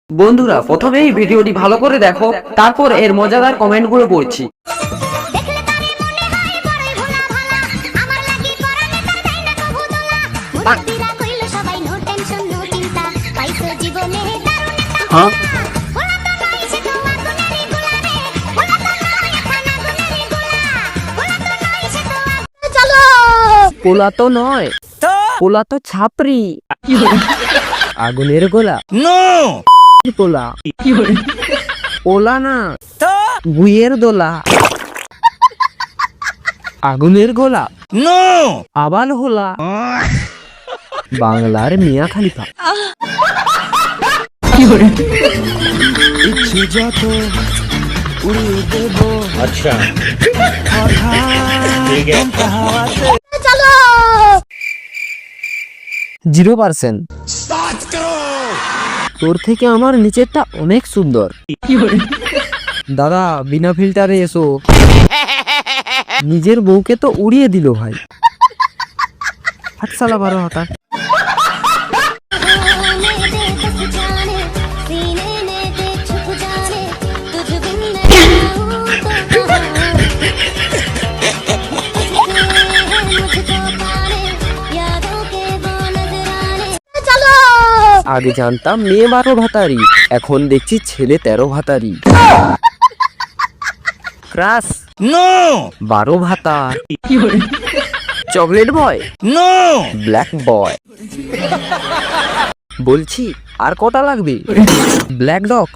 বন্ধুরা, প্রথমেই ভিডিওটি ভালো করে দেখো, তারপর এর মজাদার কমেন্টগুলো পড়ছি। হ্যাঁ, পোলা তো নয়, পোলা তো ছাপরি। আগুনের গোলা পোলা, পোলা না, গুইয়ের দোলা। আগুনের গোলা, আবাল হোলা, বাংলার মিয়া খালিফা। ইচ্ছে যত উড়িয়ে দেব, আচ্ছা 0%। তোর থেকে আমার নিচেরটা অনেক সুন্দর। দাদা, বিনা ফিল্টারে এসো। নিজের বউকে তো উড়িয়ে দিল ভাই। হাতসালা 12 হাতা। আগে জানতাম মেয়ে 12 ভাতারি, এখন দেখছি ছেলে 13 ভাতারি। ক্রাশ 12 ভাতার। চকলেট বয়, ব্ল্যাক বয়। বলছি আর কটা লাগবে? ব্ল্যাক ডগ,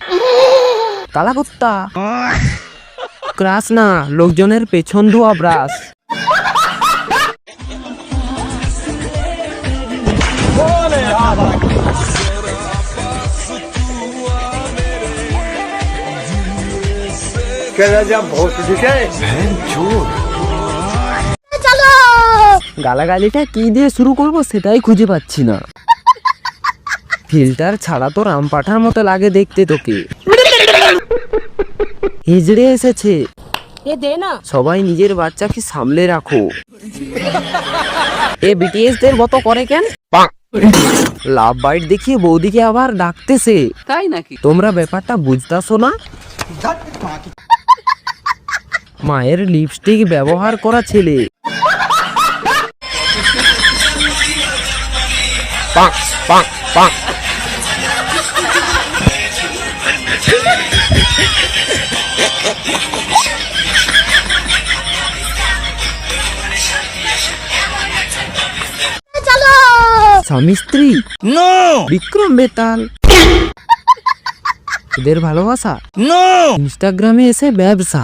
কালা কুত্তা। ক্রাশ না, লোকজনের পেছন ধোয়া ব্রাশ। গালাগালিটা কি দিয়ে শুরু করব সেটাই খুঁজে পাচ্ছি না। ফিল্টার ছাড়া তো রামপাঠার মতো লাগে দেখতে তোকে। হিজড়ে এসেছে, সবাই নিজের বাচ্চাকে সামলে রাখো। এ বিটিএস দের মতো করে কেন? লাভ বাইট দেখিয়ে বৌদিকে আবার ডাকতেছে, তাই নাকি? তোমরা ব্যাপারটা বুঝতাছো না? মায়ের লিপস্টিক ব্যবহার করা ছেলে। স্বামী স্ত্রী, বিক্রম বেতাল। এদের ভালোবাসা, ইনস্টাগ্রামে এসে ব্যবসা।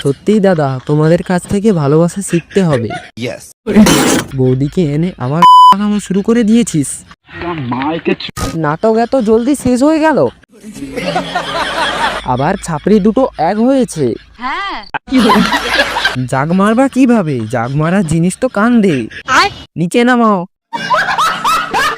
সত্যি দাদা, তোমাদের কাছ থেকে ভালোবাসা শিখতে হবে। বৌদিকে এনে আবার শুরু করে দিয়েছিস। নাটক এত জলদি শেষ হয়ে গেল? আবার ছাপড়ি দুটো এক হয়েছে। জাগ মারবা কিভাবে? জাগ মারার জিনিস তো কান্দে। নিচে নামাও।